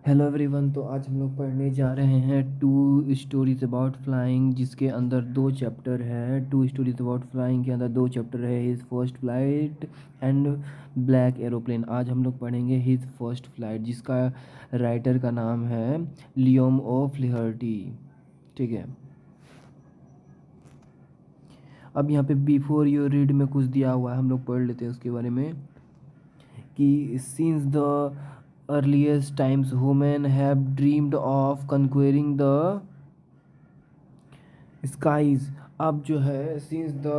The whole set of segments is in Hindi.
Hello everyone. तो आज हम लोग पढ़ने जा रहे हैं टू स्टोरीज अबाउट फ्लाइंग, जिसके अंदर दो चैप्टर है। टू स्टोरीज अबाउट फ्लाइंग के अंदर दो चैप्टर है, his first flight and black aeroplane. आज हम लोग पढ़ेंगे हिज फर्स्ट फ्लाइट, जिसका राइटर का नाम है लियोम ओ फ्लेहर्टी। ठीक है। अब यहाँ पे बिफोर योर रीड में कुछ दिया हुआ है, हम लोग पढ़ लेते हैं उसके बारे में। कि since the earliest times women have dreamed of conquering the skies। अब जो है सिंस द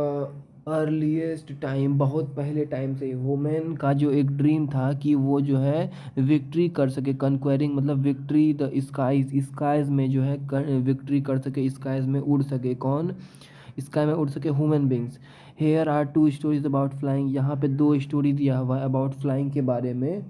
अर्लीस्ट टाइम, बहुत पहले टाइम से वुमेन का जो एक ड्रीम था कि वो जो है विक्ट्री कर सके। कन्क्वेरिंग मतलब विक्ट्री द स्काईज, स्काईज में जो है विक्ट्री कर सके, स्काईज में उड़ सके। कौन स्काई में उड़ सके? Human beings. Here are two stories about flying. यहाँ पे दो स्टोरी दिया हुआ है अबाउट फ्लाइंग के बारे में।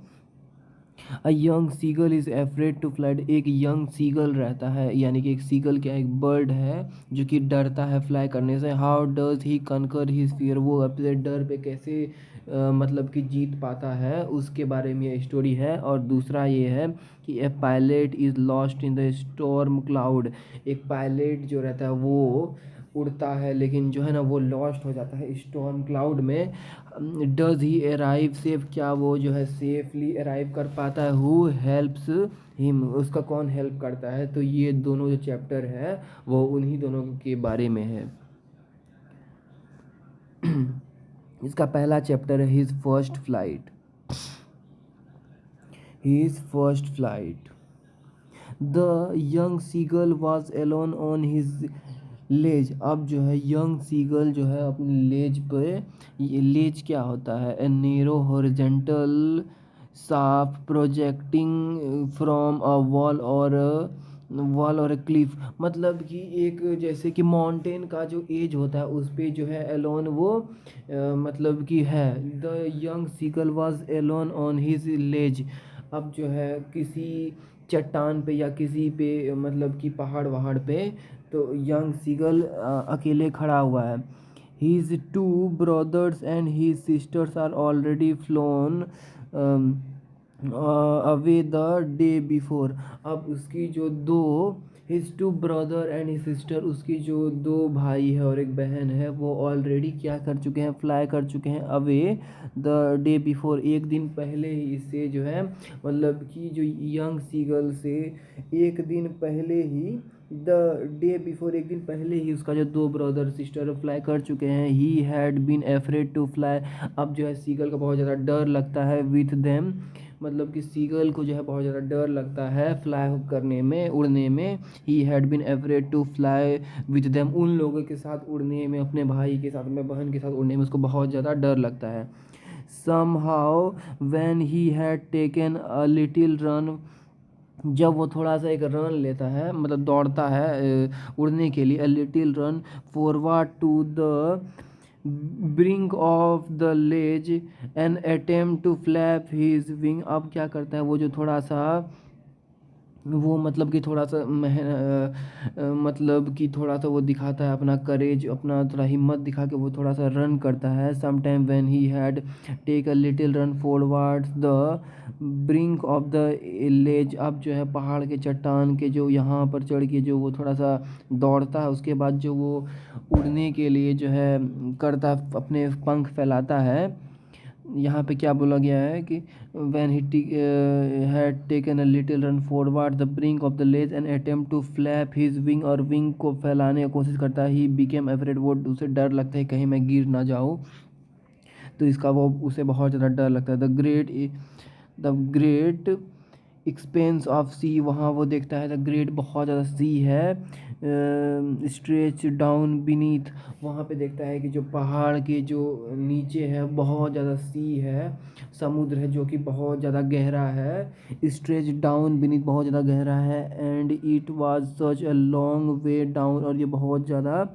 A young seagull is afraid to flight. एक यंग सीगल रहता है, यानी कि एक सीगल क्या, एक बर्ड है जो कि डरता है फ्लाई करने से। How does he conquer his fear. वो अपने डर पे कैसे मतलब कि जीत पाता है, उसके बारे में ये स्टोरी है। और दूसरा ये है कि a pilot is lost in the storm cloud. एक पायलट जो रहता है वो उड़ता है, लेकिन जो है ना वो लॉस्ट हो जाता है स्टॉर्म क्लाउड में। Does he arrive safe. क्या वो जो है सेफली अराइव कर पाता है? Who helps him. उसका कौन हेल्प करता है? तो ये दोनों जो चैप्टर है वो उन्हीं दोनों के बारे में है। इसका पहला चैप्टर है his first flight. His first flight. The young seagull was alone on his ledge. अब जो है यंग सीगल जो है अपनी लेज पे, ये लेज क्या होता है? ए नेरो हॉरिजेंटल साफ प्रोजेक्टिंग फ्रॉम अ वॉल और क्लिफ। मतलब कि एक जैसे कि माउंटेन का जो एज होता है उस पे जो है एलोन वो मतलब कि है। The young seagull was alone on his ledge. अब जो है किसी चट्टान पे या किसी पे मतलब कि पहाड़ वहाड़ पे, तो यंग सीगल अकेले खड़ा हुआ है। His two brothers and his sisters are already flown away the day before. अब उसकी जो दो, his two brother and his sister, उसकी जो दो भाई है और एक बहन है, वो ऑलरेडी क्या कर चुके हैं? फ्लाई कर चुके हैं अवे द डे बिफोर। एक दिन पहले ही इससे जो है मतलब कि जो यंग सीगल से एक दिन पहले ही, द डे बिफोर एक दिन पहले ही उसका जो दो ब्रदर सिस्टर फ्लाई कर चुके हैं। He had been afraid to fly. अब जो है सीगल का बहुत ज़्यादा डर लगता है विथ देम। मतलब कि सीगल को जो है बहुत ज़्यादा डर लगता है फ्लाई करने में, उड़ने में। He had been afraid to fly with them. उन लोगों के साथ उड़ने में, अपने भाई के साथ, अपने बहन के साथ उड़ने में उसको बहुत ज़्यादा डर लगता है। somehow when he had taken a little run। जब वो थोड़ा सा एक रन लेता है, मतलब दौड़ता है उड़ने के लिए, a little run forward to the brink of the ledge and attempt to flap his wing। अब क्या करता है वो जो थोड़ा सा वो मतलब कि थोड़ा सा मतलब कि थोड़ा सा वो दिखाता है अपना करेज, अपना थोड़ा हिम्मत दिखा के वो थोड़ा सा रन करता है। Some time when he had take a little run forwards the brink of the ledge. अब जो है पहाड़ के चट्टान के जो यहाँ पर चढ़ के जो वो थोड़ा सा दौड़ता है, उसके बाद जो वो उड़ने के लिए जो है करता, अपने पंख फैलाता है। यहाँ पे क्या बोला गया है कि when he had taken a little run forward the brink of the ledge and attempt to flap his wing, और विंग को फैलाने की कोशिश करता है। he became afraid, वो उसे डर लगता है कहीं मैं गिर ना जाऊँ, तो इसका वो उसे बहुत ज़्यादा डर लगता है। द ग्रेट एक्सपेंस ऑफ सी। वहाँ वो देखता है द ग्रेट, बहुत ज़्यादा सी है, स्ट्रेच डाउन बीनीथ। वहाँ पे देखता है कि जो पहाड़ के जो नीचे है बहुत ज़्यादा सी है, समुद्र है जो कि बहुत ज़्यादा गहरा है। स्ट्रेच डाउन बीनीथ, बहुत ज़्यादा गहरा है। And it was such a long way down, और ये बहुत ज़्यादा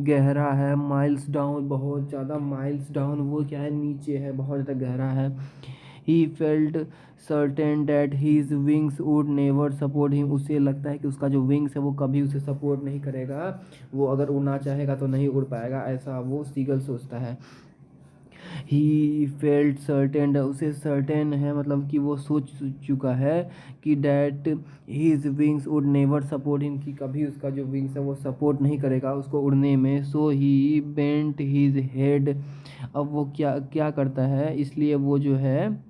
गहरा है। माइल्स डाउन, बहुत ज़्यादा माइल्स डाउन, वो क्या है? नीचे है, बहुत ज़्यादा गहरा है। He felt certain that his wings would never support him. उसे लगता है कि उसका जो विंग्स है वो कभी उसे सपोर्ट नहीं करेगा, वो अगर उड़ना चाहेगा तो नहीं उड़ पाएगा, ऐसा वो सीगल सोचता है। ही फेल्ट सर्टेन, उसे सर्टेन है मतलब कि वो सोच चुका है कि that his wings would never support him, कि कभी उसका जो विंग्स है वो सपोर्ट नहीं करेगा उसको उड़ने में। सो ही बेंट हीज हेड, अब वो क्या क्या करता है, इसलिए वो जो है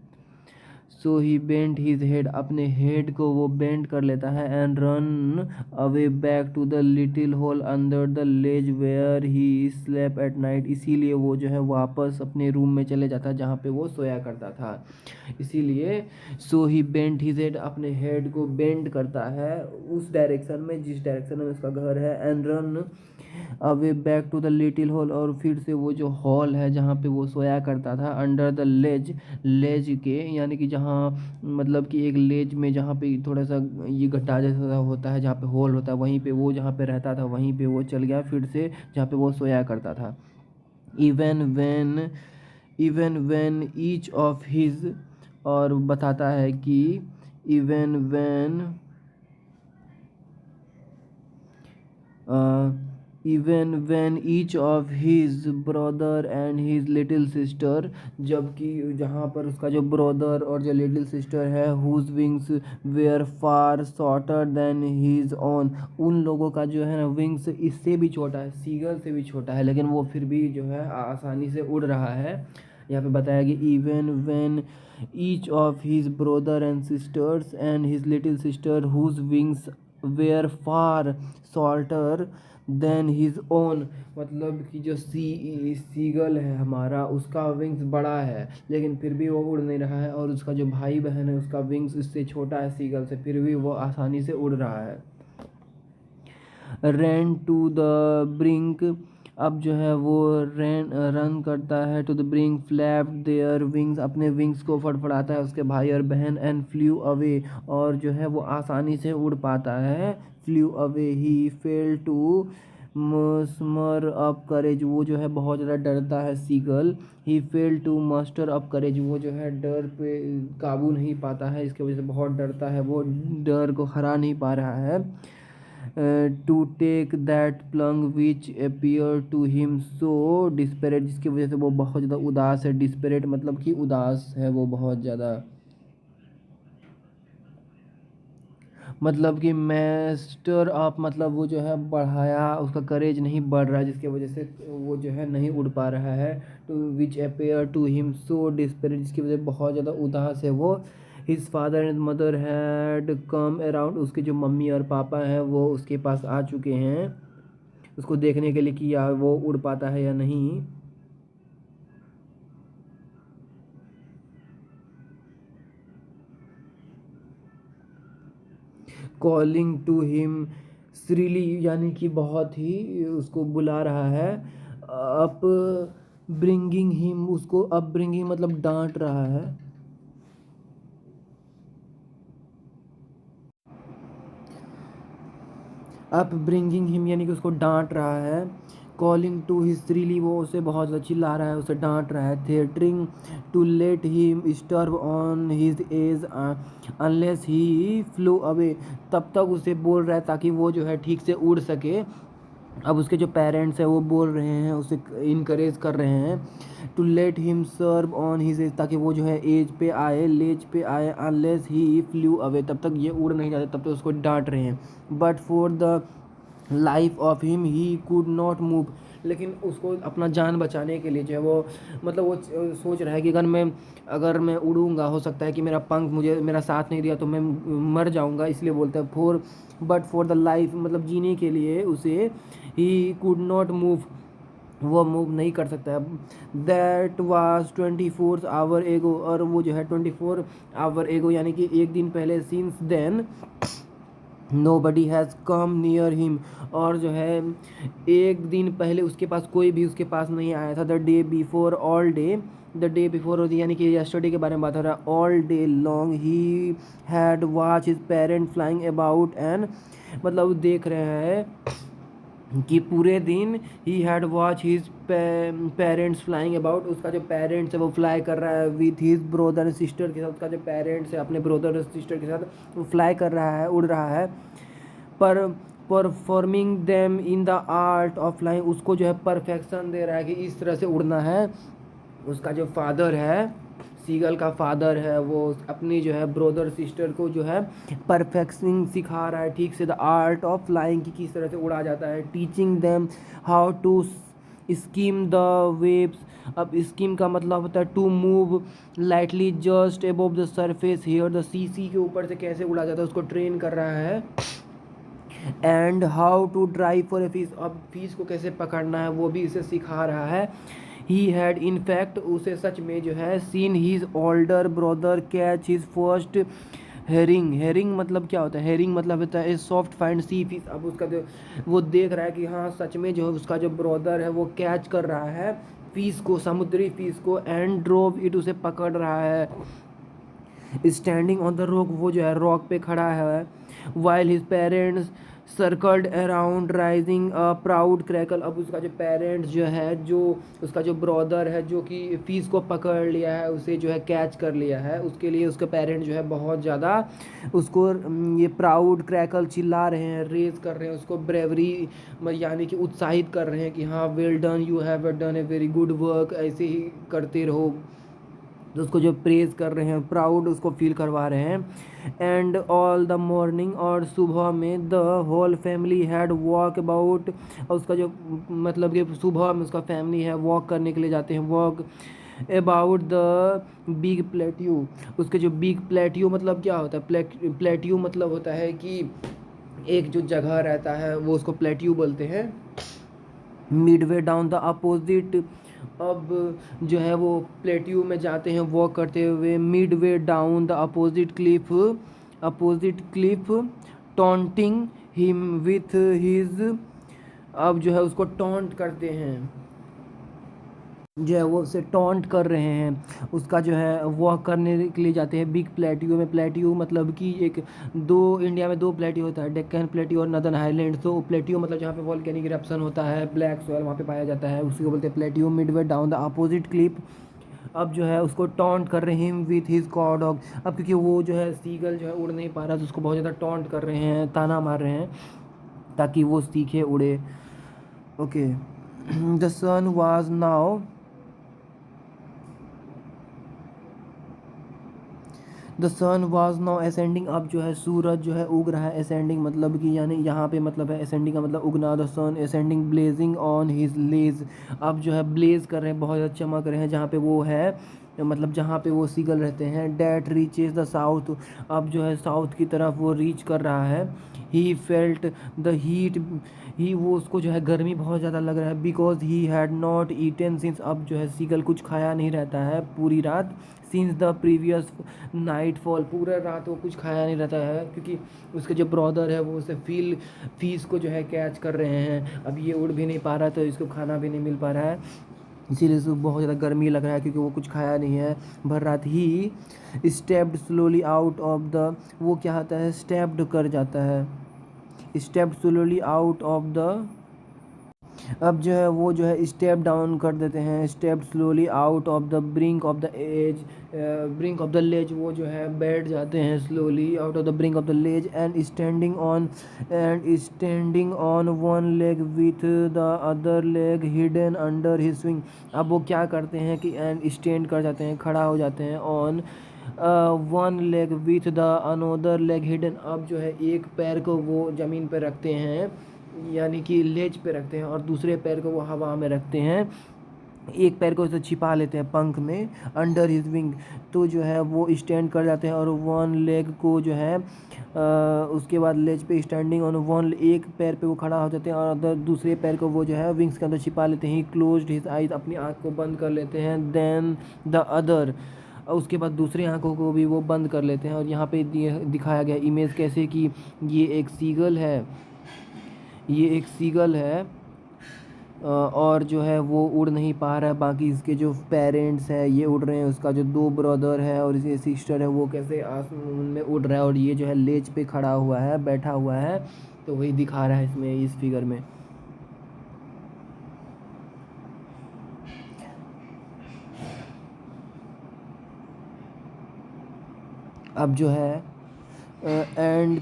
so he bent his head, अपने हेड को वो बेंड कर लेता है and run away back to the little hole under the ledge where he slept at night, इसीलिए वो जो है वापस अपने रूम में चले जाता है जहाँ पे वो सोया करता था। इसीलिए सो ही बेंट हिज हेड, अपने हेड को बेंड करता है उस डायरेक्शन में जिस डायरेक्शन में उसका घर है, and run away back to the little hole, और फिर से वो जो हॉल है जहाँ पे वो सोया करता था अंडर द लेज, लेज के यानी कि जहाँ मतलब कि एक लेज में जहाँ पे थोड़ा सा ये गड्ढा जैसा होता है जहाँ पे होल होता है, वहीं पे वो जहाँ पे रहता था वहीं पे वो चल गया फिर से जहाँ पे वो सोया करता था। Even when even when each of his, और बताता है कि even when even when each of his brother and his little sister, जबकि जहाँ पर उसका जो ब्रदर और जो लिटिल सिस्टर है whose wings were far shorter than his own, उन लोगों का जो है ना विंग्स इससे भी छोटा है, सीगल से भी छोटा है, लेकिन वो फिर भी जो है आसानी से उड़ रहा है। यहाँ पे बताया कि even when each of his brother and sisters and his little sister whose wings were far shorter than his own, मतलब कि जो सीगल है हमारा उसका विंग्स बड़ा है लेकिन फिर भी वो उड़ नहीं रहा है, और उसका जो भाई बहन है उसका विंग्स इससे छोटा है सीगल से, फिर भी वो आसानी से उड़ रहा है। रन टू द ब्रिंक, अब जो है वो रन करता है to the brink, flap their wings, अपने विंग्स को फड़फड़ाता है उसके भाई और बहन, एंड फ्लू अवे, और जो है वो आसानी से उड़ पाता है। Flew away he failed to muster up courage, वो जो है बहुत ज़्यादा डरता है seagull. He failed to muster up courage, वो जो है डर पे काबू नहीं पाता है, इसकी वजह से बहुत डरता है, वो डर को हरा नहीं पा रहा है। To take that plunge which appear to him so desperate, जिसकी वजह से वो बहुत ज़्यादा उदास है। डिस्परेट मतलब कि उदास है वो बहुत ज़्यादा, मतलब कि मैस्टर ऑफ मतलब वो जो है बढ़ाया, उसका करेज नहीं बढ़ रहा है जिसकी वजह से वो जो है नहीं उड़ पा रहा है। To which appear to him so desperate, जिसकी वजह से बहुत ज़्यादा उदास है वो। His father and mother had come around, उसके जो मम्मी और पापा हैं वो उसके पास आ चुके हैं उसको देखने के लिए कि या वो उड़ पाता है या नहीं। कॉलिंग टू हिम श्रीली, यानी कि बहुत ही उसको बुला रहा है। अप ब्रिंगिंग हिम, उसको अप ब्रिंगिंग मतलब डांट रहा है। अप ब्रिंगिंग हिम यानी कि उसको डांट रहा है। कॉलिंग टू हिज श्रीली, वो उसे बहुत ज़्यादा चिल्ला रहा है, उसे डांट रहा है। Threatening to let him starve on his edge unless he flew away, तब तक उसे बोल रहा है ताकि वो जो है ठीक से उड़ सके। अब उसके जो पेरेंट्स हैं वो बोल रहे हैं, उसे इनकरेज कर रहे हैं to let him serve on his edge, ताकि वो जो है एज पे आए, लेज पे आए। अनलेस ही फ्लू अवे, तब तक ये उड़ नहीं जाते, तब तक उसको डांट रहे हैं। But for the life of him he could not move, लेकिन उसको अपना जान बचाने के लिए जो है वो मतलब वो सोच रहा है कि अगर मैं उड़ूंगा हो सकता है कि मेरा पंख मुझे मेरा साथ नहीं दिया तो मैं मर जाऊंगा, इसलिए बोलता है बट फॉर द लाइफ, मतलब जीने के लिए उसे ही कुड नॉट मूव, वो मूव नहीं कर सकता है। दैट वाज 24 आवर एगो, और वो जो है 24 आवर एगो यानी कि एक दिन पहले। Since then nobody has come near him, और जो है एक दिन पहले उसके पास कोई भी उसके पास नहीं आया था। The day before all day, the day before यानी कि यस्टरडे के बारे में बात हो रहा है। All day long he had watch his parent flying about and, मतलब देख रहे हैं कि पूरे दिन he had watch his parents flying about, उसका जो पेरेंट्स है वो फ्लाई कर रहा है with his brother and sister के साथ, उसका जो पेरेंट्स है अपने ब्रदर और सिस्टर के साथ वो फ्लाई कर रहा है, उड़ रहा है। पर performing them in the art of flying, उसको जो है परफेक्शन दे रहा है कि इस तरह से उड़ना है। उसका जो फादर है, सीगल का फादर है, वो अपनी जो है ब्रदर सिस्टर को जो है परफेक्शनिंग सिखा रहा है ठीक से, द आर्ट ऑफ फ्लाइंग की किस तरह से उड़ा जाता है, teaching them how to skim the waves. अब स्कीम का मतलब होता है to move lightly just above the surface here the sea के ऊपर से कैसे उड़ा जाता है उसको ट्रेन कर रहा है। And how to drive for a fish, अब फिश को कैसे पकड़ना है वो भी इसे सिखा रहा है। ही हैड इन फैक्ट, उसे सच में जो है seen his older brother catch his first herring. Herring मतलब क्या होता है? हेरिंग मतलब होता है सॉफ्ट फाइंड सी फिश। अब उसका जो वो देख रहा है कि हाँ सच में जो है उसका जो ब्रदर है वो कैच कर रहा है फिश को, समुद्री फिश को, एंड ड्रोव इट, उसे पकड़ रहा है। स्टैंडिंग ऑन द रॉक, वो जो है रॉक पे खड़ा है। While his parents circled around rising a proud crackle, अब उसका जो पेरेंट्स जो है, जो उसका जो ब्रदर है जो कि फिश को पकड़ लिया है, उसे जो है कैच कर लिया है, उसके लिए उसके पेरेंट्स जो है बहुत ज़्यादा उसको ये प्राउड क्रैकल चिल्ला रहे हैं, रेज कर रहे हैं उसको, ब्रेवरी यानी कि उत्साहित कर रहे हैं कि हाँ well done, you have done a very good work, ऐसे ही करते रहो। तो उसको जो प्रेज़ कर रहे हैं, प्राउड उसको फील करवा रहे हैं। एंड ऑल द मॉर्निंग, और सुबह में the whole family had walk about, और उसका जो मतलब कि सुबह में उसका फैमिली है वॉक करने के लिए जाते हैं, walk about the big plateau. उसके जो बिग प्लेट्यू मतलब क्या होता है? प्लेट्यू मतलब होता है कि एक जो जगह रहता है वो उसको प्लेट्यू बोलते हैं। मिडवे डाउन द अपोजिट, अब जो है वो प्लेट्यू में जाते हैं वॉक करते हुए, Midway down the opposite Cliff taunting him with his, अब जो है उसको टॉन्ट करते हैं, जो है वो उसे टॉन्ट कर रहे हैं, उसका जो है वॉक करने के लिए जाते हैं बिग प्लेट्यू में। प्लेट्यू मतलब कि एक दो, इंडिया में दो प्लेट्यू होता है, डेक्कन प्लेट्यू और नदर्न हाईलैंड। तो प्लेट्यू मतलब जहाँ पे वॉल्केनिक इरप्शन होता है, ब्लैक सॉइल वहाँ पे पाया जाता है, उसी को बोलते हैं plateau. Midway down the opposite clip, अब जो है उसको टॉन्ट कर रहे हैं विथ हिज कॉ डॉग। अब क्योंकि वो जो है सीगल जो है उड़ नहीं पा रहा तो उसको बहुत ज़्यादा टॉन्ट कर रहे हैं, ताना मार रहे हैं ताकि वो सीखे उड़े। Okay. The sun was now, the sun was now ascending, अब जो है सूरज जो है उग रहा है। असेंडिंग मतलब कि यानी यहाँ पे मतलब है असेंडिंग का मतलब उगना। The sun ascending blazing on his ledge, अब जो है ब्लेज कर रहे हैं, बहुत ज़्यादा चमक रहे हैं जहाँ पे वो है, मतलब जहाँ पे वो सीगल रहते हैं। डैट रीचेज द साउथ, अब जो है साउथ की तरफ वो रीच कर रहा है। ही फेल्ट द हीट, ही वो उसको जो है गर्मी बहुत ज़्यादा लग रहा है। Because he had not eaten since, अब जो है सीगल कुछ खाया नहीं रहता है पूरी रात। Since the previous night fall, पूरा रात वो कुछ खाया नहीं रहता है क्योंकि उसके जो ब्रदर है वो उसे फीस को जो है कैच कर रहे हैं। अब ये उड़ भी नहीं पा रहा तो इसको खाना भी नहीं मिल पा रहा है, इसीलिए उसको बहुत ज़्यादा गर्मी लग रहा है क्योंकि वो कुछ खाया नहीं है भर रात। ही stepped slowly out of the, वो क्या होता है? स्टेप्ड कर जाता है, stepped slowly out of the, अब जो है वो जो है स्टेप डाउन कर देते हैं, step slowly out of the brink of the edge, brink of the ledge, वो जो है बैठ जाते हैं slowly out of the brink of the ledge. And standing on one leg with the other leg hidden under his swing, अब वो क्या करते हैं कि एंड स्टैंड कर जाते हैं, खड़ा हो जाते हैं, on one leg with the another leg hidden, अब जो है एक पैर को वो ज़मीन पर रखते हैं यानी कि लेज पे रखते हैं और दूसरे पैर को वो हवा में रखते हैं, एक पैर को उसे छिपा लेते हैं पंख में, अंडर हिज विंग, तो जो है वो स्टैंड कर जाते हैं। और वन लेग को जो है उसके बाद लेज पे स्टैंडिंग ऑन वन, एक पैर पे वो खड़ा हो जाते हैं और अदर दूसरे पैर को वो जो है विंग्स के अंदर छिपा लेते हैं। क्लोज्ड हिज आइज, अपनी आँख को बंद कर लेते हैं। देन द अदर, और उसके बाद दूसरी आँखों को भी वो बंद कर लेते हैं। और यहाँ पे दिखाया गया इमेज कैसे कि ये एक सीगल है, ये एक सीगल है और जो है वो उड़ नहीं पा रहा है, बाकी इसके जो पेरेंट्स हैं ये उड़ रहे हैं, उसका जो दो ब्रदर है और इसकी सिस्टर है वो कैसे आसमान में उड़ रहा है और ये जो है लेज पे खड़ा हुआ है, बैठा हुआ है। तो वही दिखा रहा है इसमें, इस फिगर में। अब जो है and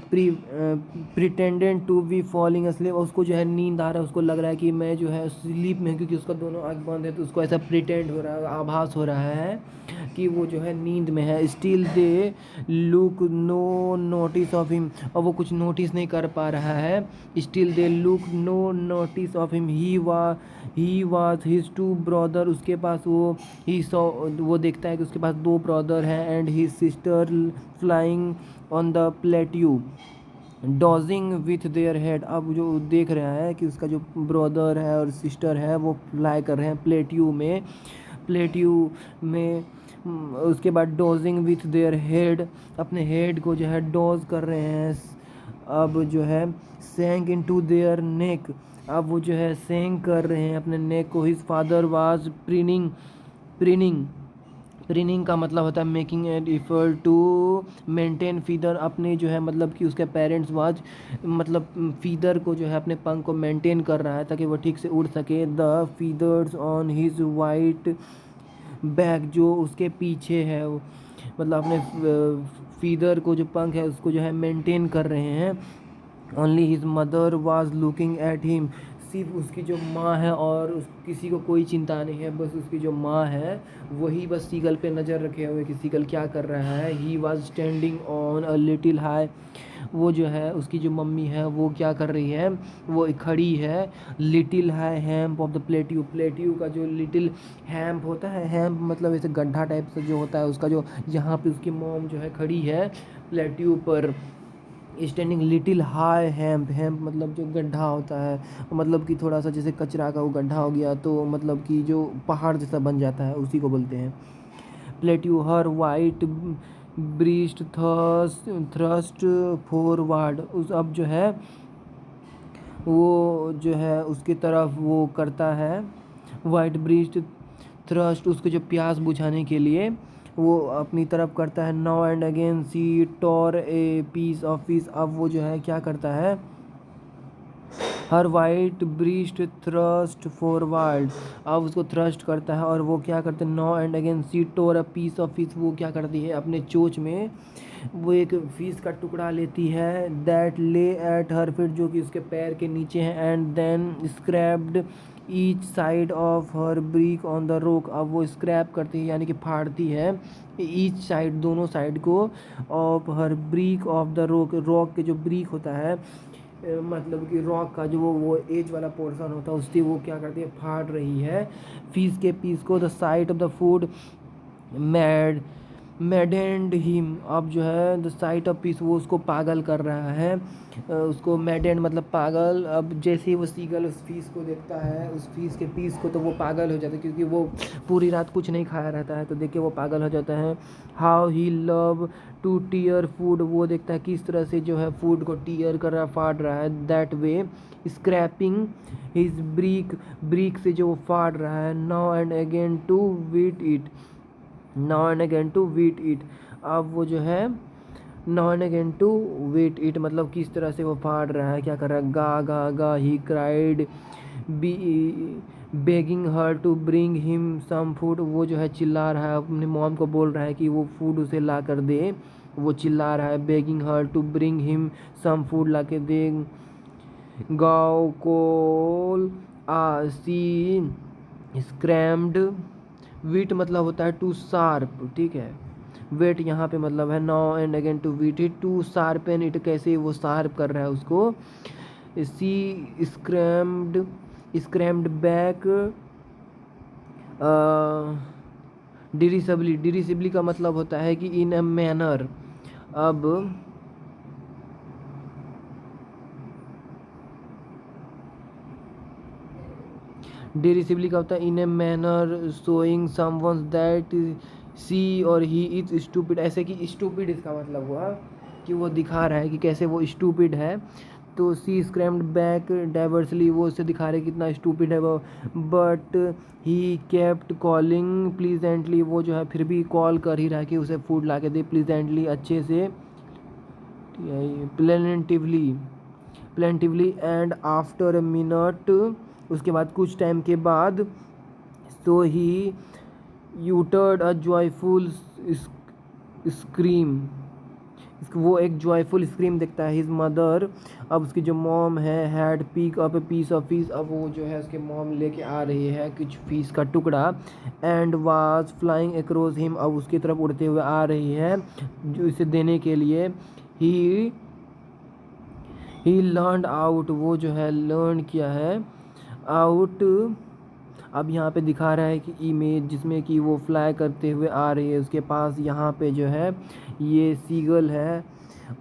pretended to be falling asleep। उसको जो है नींद आ रहा है, उसको लग रहा है कि मैं जो है स्लीप में हूँ, क्योंकि उसका दोनों आँख बंद है, तो उसको ऐसा प्रिटेंड हो रहा है, आभास हो रहा है कि वो जो है नींद में है। Still they look no notice of him, और वो कुछ नोटिस नहीं कर पा रहा है। Still they look no notice of him, he was his two brother. उसके पास वो देखता है कि उसके पास दो ब्रदर हैं, and his sister flying on the plateau dodging with their head. अब जो देख रहा है कि उसका जो ब्रदर है और सिस्टर है वो फ्लाई कर रहे हैं प्लेट्यू में उसके बाद डॉजिंग विथ देयर हेड, अपने हेड को जो है डॉज कर रहे हैं। अब जो है सैंक इनटू देयर नेक, अब वो जो है सैंक कर रहे हैं अपने नेक को। His father was preening preening का मतलब होता है making an effort to maintain feather. अपने जो है मतलब कि उसके पेरेंट्स वाज मतलब फीदर को जो है अपने पंख को मेंटेन कर रहा है ताकि वो ठीक से उड़ सके। The feathers on his white back, जो उसके पीछे है मतलब अपने फीदर को जो पंख है उसको जो है मेंटेन कर रहे हैं। Only his mother was looking at him, सिर्फ उसकी जो माँ है और किसी को कोई चिंता नहीं है, बस उसकी जो माँ है वही बस सीगल पे नज़र रखे हुए कि सीगल क्या कर रहा है। He was standing on a little high, वो जो है उसकी जो मम्मी है वो क्या कर रही है, वो खड़ी है little high hemp of the plateau का जो लिटिल हैम्प होता है, हैम्प मतलब ऐसे गड्ढा टाइप से जो होता है उसका, जो जहाँ पे उसकी मॉम जो है खड़ी है प्लेट्यू पर। स्टैंडिंग लिटिल हाई हैम्प मतलब जो गड्ढा होता है, मतलब कि थोड़ा सा जैसे कचरा का वो गड्ढा हो गया तो मतलब कि जो पहाड़ जैसा बन जाता है उसी को बोलते हैं प्लेट्यू। हर वाइट ब्रीस्ट थ्रस्ट फॉरवर्ड, उस अब जो है वो जो है उसकी तरफ वो करता है वाइट ब्रीस्ट थ्रस्ट, उसके जो प्यास बुझाने के लिए वो अपनी तरफ करता है। Now and again she tore a piece of fish, अब वो जो है क्या करता है, her white breast thrust forward, अब उसको थ्रस्ट करता है और वो क्या करते हैं, now and again she tore a piece of fish, वो क्या करती है अपने चोंच में वो एक फिश का टुकड़ा लेती है। दैट ले एट हर फीट, जो कि उसके पैर के नीचे है। And then scraped each side of her beak on the rock, अब वो स्क्रैप करती है यानी कि फाड़ती है ईच साइड, दोनों साइड को, of her beak of the rock के जो ब्रीक होता है मतलब कि रॉक का जो वो एज वाला पोर्शन होता है उसकी वो क्या करती है, फाड़ रही है फिश के पीस को। The site of the food मैडेंड him, अब जो है द साइट ऑफ पीस वो उसको पागल कर रहा है, उसको मैडेंड मतलब पागल। अब जैसे ही वो सीगल उस फीस को देखता है, उस फीस के पीस को, तो वो पागल हो जाता है क्योंकि वो पूरी रात कुछ नहीं खाया रहता है, तो देख के वो पागल हो जाता है। How he love to tear food, वो देखता है किस तरह से जो है फूड को टीयर कर रहा फाड़ रहा है। That way scraping his beak से जो वो फाड़ रहा है। Now and again to whet it, now and again to whet it, अब वो जो है now and again to whet it मतलब किस तरह से वो फाड़ रहा है, क्या कर रहा है, गा गा गा he cried be begging her to bring him some food, वो जो है चिल्ला रहा है अपनी मॉम को, बोल रहा है कि वो फूड उसे ला कर दे, वो चिल्ला रहा है begging her to bring him some food ला के दे। गाँव कोल आ सी स्क्रैम्ड, वीट मतलब होता है टू शार्प, ठीक है, वेट यहाँ पे मतलब है now and again to whet it to sharpen it, कैसे वो शार्प कर रहा है उसको। सी स्क्रैम्ड बैक डिरिसिबली का मतलब होता है कि इन अ मैनर, अब डिरिसिबली का होता है in a manner showing someone that see और ही इज स्टूपिड, ऐसे कि स्टूपिड इसका मतलब हुआ कि वो दिखा रहा है कि कैसे वो स्टूपिड है। तो सी स्क्रैम्ड बैक डाइवर्सली, वो उससे दिखा रहे कितना स्टूपिड है वो। But he kept calling pleasantly, वो जो है फिर भी कॉल कर ही रहा है कि उसे फूड ला के दे प्लीजेंटली, अच्छे से, plaintively plaintively. And after a minute, उसके बाद कुछ टाइम के बाद, सो ही यूटर्ड अ जॉयफुल स्क्रीम वो एक जॉयफुल स्क्रीम देखता है। हिज मदर, अब उसकी जो मॉम है, had pick up a piece of fish, अब वो जो है उसके मॉम लेके आ रही है कुछ फिश का टुकड़ा, and was flying across him, अब उसकी तरफ उड़ते हुए आ रही है जो इसे देने के लिए। ही ही लर्न आउट, वो जो है लर्न किया है आउट। अब यहाँ पे दिखा रहा है कि इमेज जिसमें कि वो फ्लाई करते हुए आ रही है उसके पास, यहाँ पे जो है ये सीगल है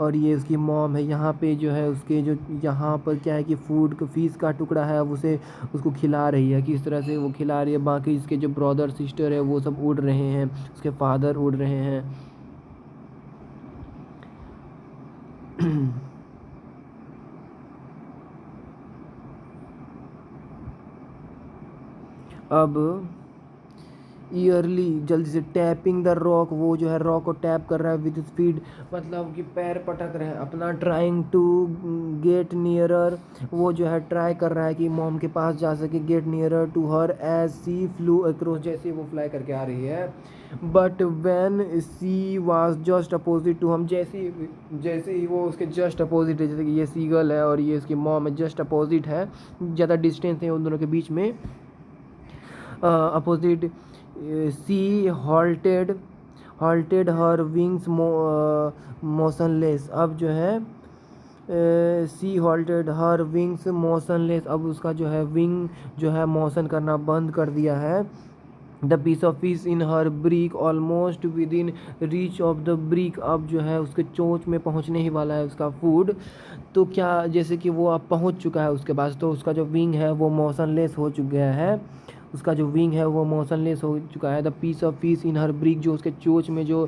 और ये उसकी मॉम है। यहाँ पे जो है उसके जो यहाँ पर क्या है कि फूड फिश का टुकड़ा है, अब उसे उसको खिला रही है। किस तरह से वो खिला रही है, बाकी इसके जो ब्रदर सिस्टर है वो सब उड़ रहे हैं, उसके फादर उड़ रहे हैं। अब ईयरली जल्दी से टैपिंग द रॉक, वो जो है रॉक को टैप कर रहा है विद स्पीड, मतलब कि पैर पटक रहे हैं अपना। ट्राइंग टू गेट नियरर, वो जो है ट्राई कर रहा है कि मॉम के पास जा सके। Get nearer to her edge she flew across, जैसे वो फ्लाई करके आ रही है। But when she was just opposite to him, जैसे ही वो उसके जस्ट अपोजिट है, जैसे कि ये सीगल है और ये उसकी मॉम है, जस्ट अपोजिट है, ज़्यादा डिस्टेंस है उन दोनों के बीच में, अपोजिट। सी halted हर विंग्स मोशनलेस, अब जो है सी halted हर विंग्स मोशनलेस, अब उसका जो है विंग जो है मोशन करना बंद कर दिया है। The piece of fish in her beak almost within reach of the beak, अब जो है उसके चोंच में पहुंचने ही वाला है उसका फूड। तो क्या जैसे कि वो अब पहुंच चुका है उसके पास, तो उसका जो विंग है वो मोशनलेस हो चुका है, उसका जो विंग है वो मोशनलेस हो चुका है। The piece of fish in her beak, जो उसके चोंच में जो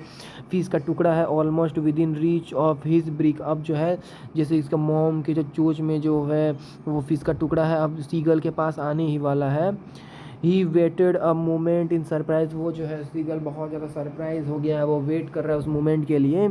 फिश का टुकड़ा है, almost within reach of his beak, अब जो है जैसे इसका मॉम के जो चोंच में जो है वो फिश का टुकड़ा है अब सीगल के पास आने ही वाला है। He waited a moment in surprise, वो जो है सीगल बहुत ज़्यादा सरप्राइज हो गया है, वो वेट कर रहा है उस मोमेंट के लिए।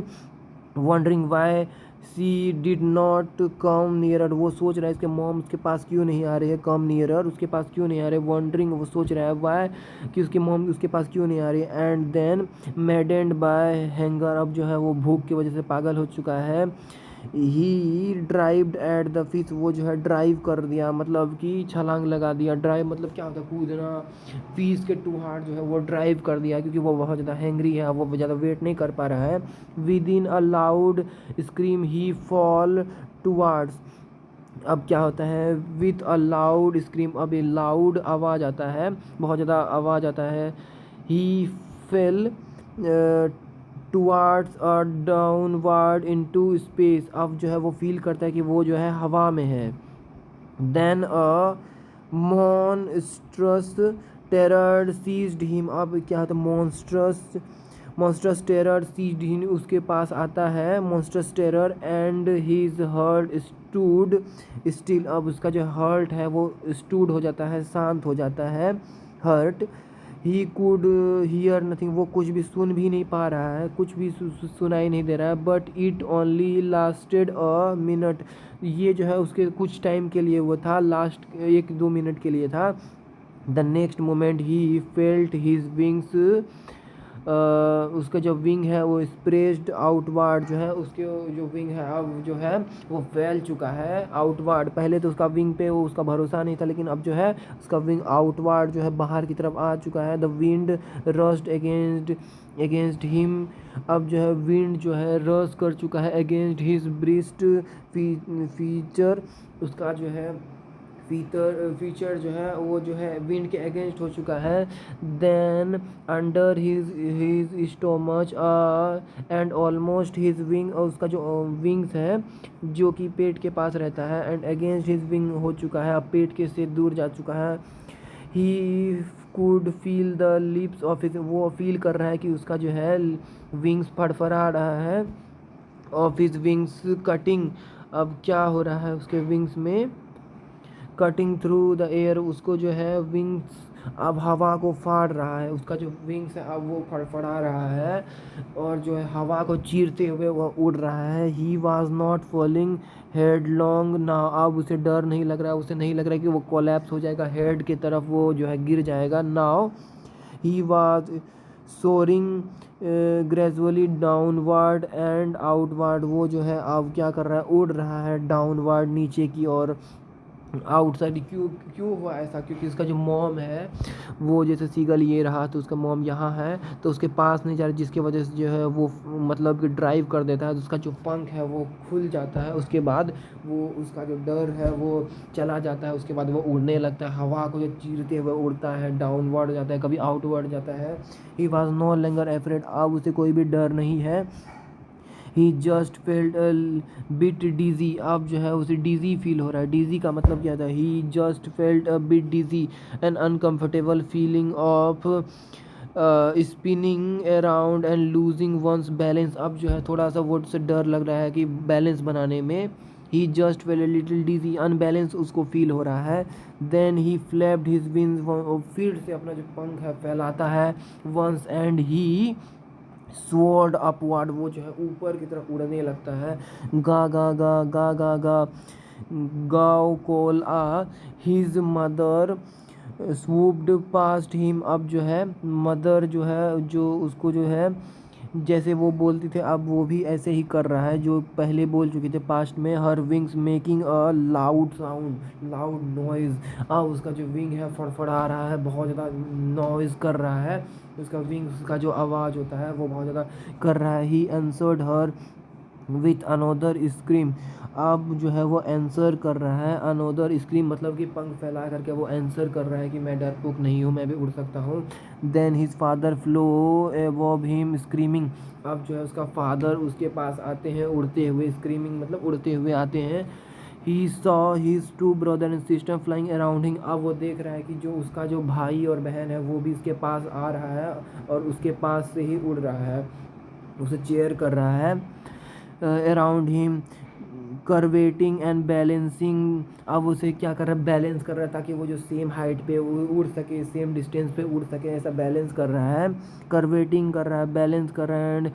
Wondering why she did not come nearer, वो सोच रहा है इसके मॉम उसके पास क्यों नहीं आ रही है, कम नियरर उसके पास क्यों नहीं आ रहे। वंडरिंग, वो सोच रहा है वाई कि उसकी मॉम उसके पास क्यों नहीं आ रही है। And then maddened by hunger, अब जो है वो भूख की वजह से पागल हो चुका है। ही ड्राइव्ड एट द फिश, वो जो है ड्राइव कर दिया, मतलब कि छलांग लगा दिया। ड्राइव मतलब क्या होता है, कूदना। फिश के टू हार्ट जो है वो ड्राइव कर दिया, क्योंकि वो बहुत ज़्यादा हैंग्री है, वो ज़्यादा वेट नहीं कर पा रहा है। With in a loud scream he fall towards, अब क्या होता है विथ अ लाउड स्क्रीम, अब ये लाउड आवाज़ आता है, बहुत ज़्यादा आवाज़ आता है। He fell towards a downward into space, अब जो है वो फील करता है कि वो जो है हवा में है। देन अ मॉन्स्ट्रस टेरर सीज्ड हिम, अब क्या होता है मॉन्स्ट्रस टेरर सीज्ड हिम, उसके पास आता है monstrous terror, and his heart stood still, अब उसका जो हर्ट है वो स्टूड हो जाता है, शांत हो जाता है heart. He could hear nothing, वो कुछ भी सुन भी नहीं पा रहा है, कुछ भी सुनाई नहीं दे रहा है। But it only lasted a minute, ये जो है उसके कुछ टाइम के लिए वो था, लास्ट 1-2 मिनट के लिए था। The next moment he felt his wings, उसका जो विंग है वो स्प्रेस्ड आउटवर्ड, जो है उसके जो विंग है अब जो है वो फैल चुका है आउटवर्ड। पहले तो उसका विंग पे वो उसका भरोसा नहीं था, लेकिन अब जो है उसका विंग आउटवर्ड जो है बाहर की तरफ आ चुका है। The wind rust against him, अब जो है विंड जो है रस कर चुका है अगेंस्ट हिज ब्रिस्ट फीचर, उसका जो है फीचर जो है वो जो है विंड के अगेंस्ट हो चुका है। Then under his stomach and almost his wing, और उसका जो विंग्स है जो कि पेट के पास रहता है, एंड अगेंस्ट हिज विंग हो चुका है, अब पेट के से दूर जा चुका है। He could feel the lips of his, वो फील कर रहा है कि उसका जो है विंग्स फड़फड़ा रहा है। ऑफ हिज विंग्स कटिंग, अब क्या हो रहा है उसके विंग्स में, कटिंग थ्रू द एयर, उसको जो है विंग्स अब हवा को फाड़ रहा है, उसका जो विंग्स है अब वो फड़फड़ा रहा है और जो है हवा को चीरते हुए वह उड़ रहा है। He was not falling headlong now, अब उसे डर नहीं लग रहा है, उसे नहीं लग रहा है कि वो कोलैप्स हो जाएगा, हेड की तरफ वो जो है गिर जाएगा। Now he was soaring gradually downward and outward, वो जो है अब क्या कर रहा है, उड़ रहा है डाउनवर्ड नीचे की ओर, आउटसाइड। क्यों क्यों हुआ ऐसा, क्योंकि उसका जो मॉम है वो, जैसे सीगल ये रहा तो उसका मॉम यहाँ है तो उसके पास नहीं जा रहा, जिसकी वजह से जो है वो मतलब कि ड्राइव कर देता है तो उसका जो पंख है वो खुल जाता है। उसके बाद वो उसका जो डर है वो चला जाता है, उसके बाद वो उड़ने लगता है, हवा को जो चीरते हुए उड़ता है, डाउनवर्ड जाता है, कभी आउटवर्ड जाता है। He was no longer afraid, अब उसे कोई भी डर नहीं है। He just felt bit dizzy, अब जो है उसे डिजी फील हो रहा है। डिजी का मतलब क्या था, he just felt a bit dizzy, an uncomfortable feeling of spinning around and losing one's balance, अब जो है थोड़ा सा वो से डर लग रहा है कि बैलेंस बनाने में। He just fell a little dizzy, unbalance उसको फील हो रहा है। Then he flapped his wings, फिर से अपना जो पंख है फैलाता है, once and he soared upward, वो जो है ऊपर की तरफ उड़ने लगता है। गा गा गा गा गा गा गाओ कोल आ, हिज मदर स्वूप्ड पास्ट हिम, अब जो है मदर जो है जो उसको जो है जैसे वो बोलती थे अब वो भी ऐसे ही कर रहा है जो पहले बोल चुके थे पास्ट में। हर wings making a loud sound, loud noise, अब उसका जो विंग है फड़फड़ा रहा है, बहुत ज़्यादा नॉइज़ कर रहा है, उसका विंग्स का जो आवाज़ होता है वो बहुत ज़्यादा कर रहा है। He answered her with another scream, अब जो है वो आंसर कर रहा है, अनोदर स्क्रीम मतलब कि पंख फैला करके वो आंसर कर रहा है कि मैं डरपोक नहीं हूँ, मैं भी उड़ सकता हूँ। Then his father flew above him screaming, अब जो है उसका फादर उसके पास आते हैं उड़ते हुए, स्क्रीमिंग मतलब उड़ते हुए आते हैं। He saw his two brother and sister flying around him, अब वो देख रहा है कि जो उसका जो भाई और बहन है वो भी इसके पास आ रहा है और उसके पास से ही उड़ रहा है, उसे चेयर कर रहा है अराउंड हिम, करवेटिंग एंड बैलेंसिंग, अब उसे क्या कर रहा है, बैलेंस कर रहा है ताकि वो जो सेम हाइट पे उड़ सके, सेम डिस्टेंस पे उड़ सके, ऐसा बैलेंस कर रहा है। करवेटिंग कर रहा है, बैलेंस कर रहा है एंड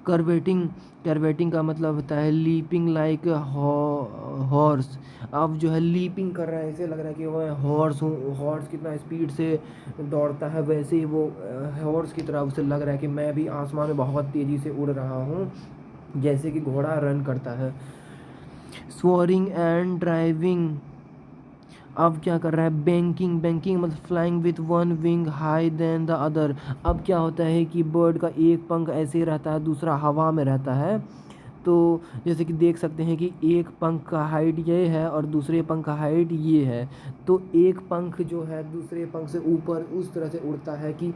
करवेटिंग, करवेटिंग का मतलब होता है लीपिंग लाइक हॉर्स, अब जो है लीपिंग कर रहा है, ऐसे लग रहा है कि वो हॉर्स हूँ, हॉर्स कितना स्पीड से दौड़ता है वैसे ही वो हॉर्स की तरह उसे लग रहा है कि मैं भी आसमान में बहुत तेज़ी से उड़ रहा हूँ, जैसे कि घोड़ा रन करता है। स्वोरिंग एंड ड्राइविंग, अब क्या कर रहा है, बैंकिंग, बैंकिंग मतलब flying with one wing high then the other, अब क्या होता है कि बर्ड का एक पंख ऐसे रहता है दूसरा हवा में रहता है। तो जैसे कि देख सकते हैं कि एक पंख का हाइट ये है और दूसरे पंख का हाइट ये है, तो एक पंख जो है दूसरे पंख से ऊपर उस तरह से उड़ता है कि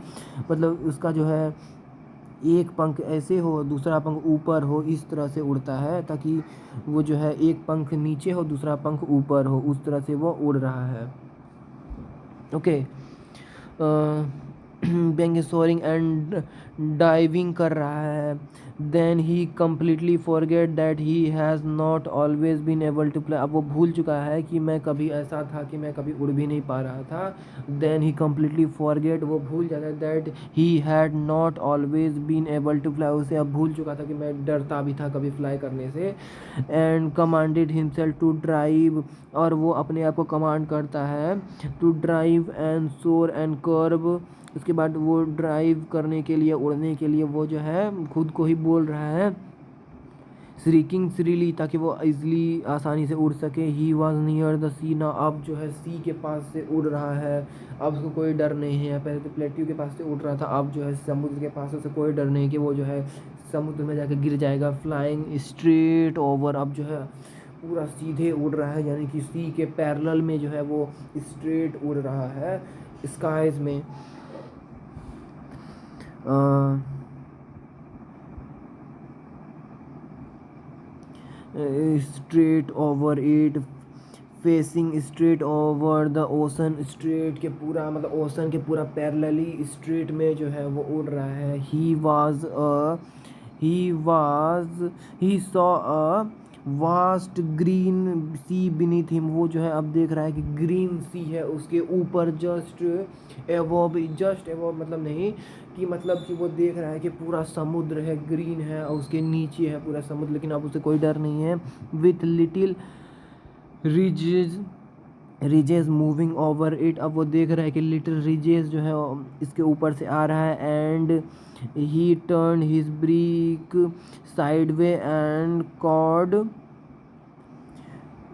मतलब उसका जो है एक पंख ऐसे हो दूसरा पंख ऊपर हो, इस तरह से उड़ता है ताकि वो जो है एक पंख नीचे हो दूसरा पंख ऊपर हो, उस तरह से वो उड़ रहा है। ओके, बेंग सोरिंग एंड डाइविंग कर रहा है। Then he completely forgot that he has not always been able to play, अब वो भूल चुका है कि मैं कभी ऐसा था कि मैं कभी उड़ भी नहीं पा रहा था। देन ही कम्प्लीटली फॉरगेट, वो भूल जाता है that he had not always been able to fly, उसे अब भूल चुका था कि मैं डरता भी था कभी फ्लाई करने से। And commanded himself to drive, और वो अपने आप को कमांड करता है to drive and soar and curve, उसके बाद वो ड्राइव करने के लिए उड़ने के लिए वो जो है खुद को ही बोल रहा है श्रीकिंग श्रीली, ताकि वो इजली आसानी से उड़ सके। ही वॉज नियर द सी, ना अब जो है सी के पास से उड़ रहा है, अब उसको कोई डर नहीं है, पहले तो प्लेट्यू के पास से उड़ रहा था, अब जो है समुद्र के पास से उसे कोई डर नहीं कि वो जो है समुद्र में जाकर गिर जाएगा। फ्लाइंग स्ट्रेट ओवर, अब जो है पूरा सीधे उड़ रहा है, यानी कि सी के पैरेलल में जो है वो स्ट्रेट उड़ रहा है स्काइज में। Straight over it, facing straight over the ocean, straight के पूरा मतलब ओशन के पूरा पैरेलली स्ट्रेट में जो है वो उड़ रहा है। He he saw a vast green sea beneath him, वो जो है अब देख रहा है कि ग्रीन सी है उसके ऊपर, जस्ट एवोब मतलब नहीं कि मतलब कि वो देख रहा है कि पूरा समुद्र है, ग्रीन है और उसके नीचे है पूरा समुद्र, लेकिन अब उसे कोई डर नहीं है। With little ridges ridges moving over it, अब वो देख रहा है कि लिटिल रिजेस जो है इसके ऊपर से आ रहा है। And he turn his beak sideway and cawed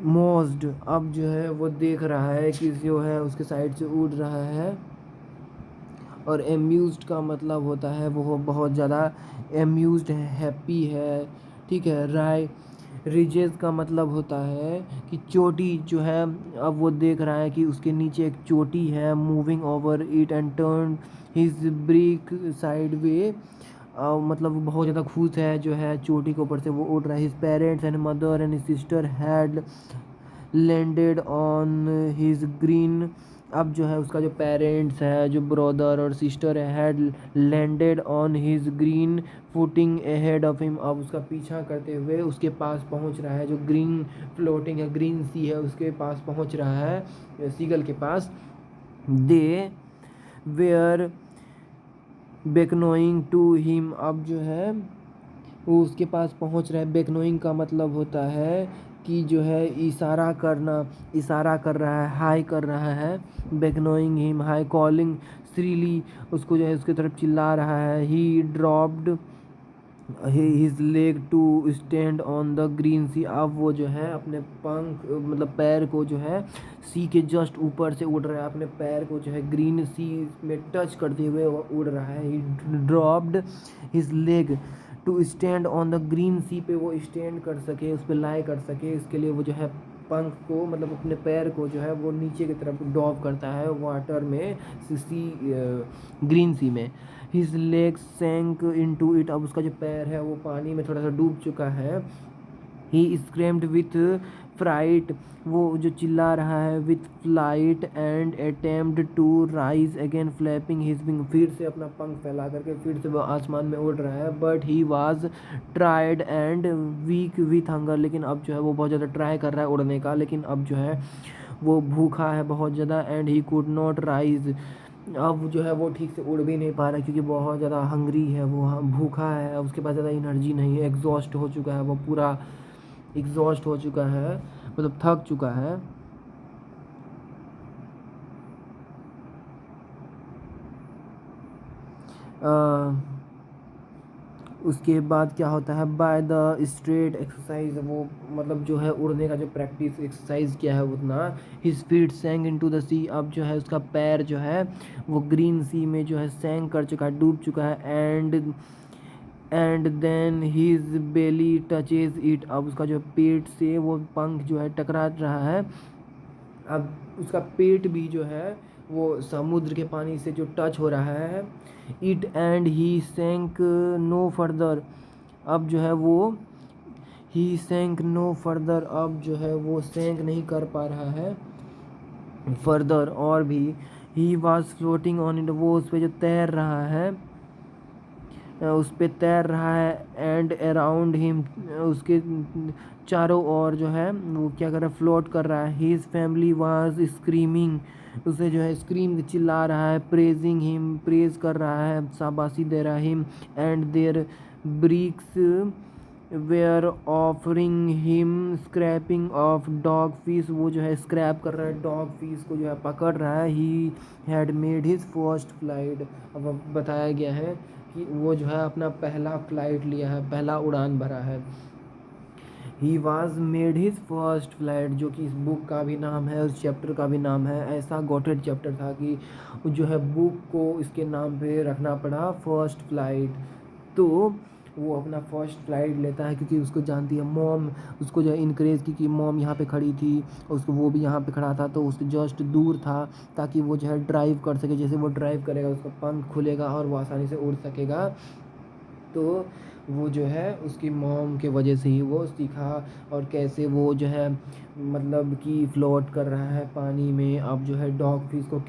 मोस्ड, अब जो है वो देख रहा है कि जो है उसके साइड से उड़ रहा है। और एम्यूज्ड का मतलब होता है वो बहुत ज़्यादा एम्यूज्ड है, हैप्पी है, ठीक है। रिजेस का मतलब होता है कि चोटी जो है, अब वो देख रहा है कि उसके नीचे एक चोटी है। Moving over it and turn his break side way, मतलब वो बहुत ज़्यादा खुश है जो है चोटी के ऊपर से वो उड़ रहा है। His parents and mother and sister had landed on his green, अब जो है उसका जो पेरेंट्स है, जो ब्रदर और सिस्टर है, had landed on his green footing ahead of him, अब उसका पीछा करते हुए उसके पास पहुंच रहा है। जो ग्रीन फ्लोटिंग है, ग्रीन सी है, उसके पास पहुंच रहा है, सीगल के पास। दे वेयर बेकनोइंग टू हिम, अब जो है वो उसके पास पहुंच रहा है। बेकनोइंग का मतलब होता है कि जो है इशारा करना, इशारा कर रहा है, हाई कर रहा है। Beckoning him high calling shrilly, उसको जो है उसकी तरफ चिल्ला रहा है। He dropped his leg to stand on the green sea, अब वो जो है अपने पंख मतलब पैर को जो है सी के जस्ट ऊपर से उड़ रहा है, अपने पैर को जो है ग्रीन सी में टच करते हुए वो उड़ रहा है। He dropped his leg to stand on the green sea, पे वो स्टैंड कर सके, उस पर लाई कर सके, इसके लिए वो जो है पंख को मतलब अपने पैर को जो है वो नीचे की तरफ डॉप करता है वाटर में, सी ग्रीन सी में। हिज लेग्स सैंक इनटू इट, अब उसका जो पैर है वो पानी में थोड़ा सा डूब चुका है। ही स्क्रेम्ड विथ फ्राइट, वो जो चिल्ला रहा है with flight and attempt to rise again flapping his wing, फिर से अपना पंख फैला करके फिर से वो आसमान में उड़ रहा है। But he was tired and weak with hunger, लेकिन अब जो है वो बहुत ज़्यादा ट्राई कर रहा है उड़ने का, लेकिन अब जो है वो भूखा है बहुत ज़्यादा। And he could not rise, अब जो है वो ठीक से उड़ भी नहीं पा रहा क्योंकि बहुत ज़्यादा हंग्री है, वो भूखा है, उसके पास ज़्यादा एनर्जी नहीं है, एग्जॉस्ट हो चुका है, वो पूरा एग्जॉस्ट हो चुका है, मतलब थक चुका है। उसके बाद क्या होता है, बाय द स्ट्रेट एक्सरसाइज, वो मतलब जो है उड़ने का जो प्रैक्टिस एक्सरसाइज किया है उतना। हिज फीट सैंक इनटू द सी, अब जो है उसका पैर जो है वो ग्रीन सी में जो है सैंक कर चुका है, डूब चुका है। And then his belly touches it, अब उसका जो पेट से वो पंख जो है टकरा रहा है। अब उसका पेट भी जो है वो समुद्र के पानी से जो टच हो रहा है। It and he sank no further, अब जो है वो ही सैंक नो फर्दर, अब जो है वो सैंक नहीं कर पा रहा है फर्दर और भी। He was floating on it, वो उस पर जो तैर रहा है, उस पे तैर रहा है। एंड अराउंड हिम, उसके चारों ओर जो है वो क्या कर रहा है, फ्लोट कर रहा है। हिज फैमिली वाज स्क्रीमिंग, उसे जो है स्क्रीम चिल्ला रहा है। प्रेजिंग हिम, प्रेज कर रहा है, शाबाशी दे रहा है। Him and their beaks were offering him scraping of dogfish, वो जो है स्क्रैप कर रहा है डॉग फिश को, जो है पकड़ रहा है। He had made his first flight, अब बताया गया है कि वो जो है अपना पहला फ्लाइट लिया है, पहला उड़ान भरा है। He was made his first flight, जो कि इस बुक का भी नाम है, उस चैप्टर का भी नाम है। ऐसा गॉटेड चैप्टर था कि जो है बुक को इसके नाम पे रखना पड़ा फर्स्ट फ्लाइट। तो वो अपना फर्स्ट फ्लाइट लेता है क्योंकि उसको जानती है मॉम, उसको जो है इनक्रेज की कि मॉम यहाँ पे खड़ी थी, उसको वो भी यहाँ पे खड़ा था, तो उसके जस्ट दूर था ताकि वो जो है ड्राइव कर सके। जैसे वो ड्राइव करेगा उसका पंख खुलेगा और वो आसानी से उड़ सकेगा। तो वो जो है उसकी मॉम के वजह से ही वो सीखा, और कैसे वो जो है मतलब कि फ्लोट कर रहा है पानी में। अब जो है डॉग फिश को क्या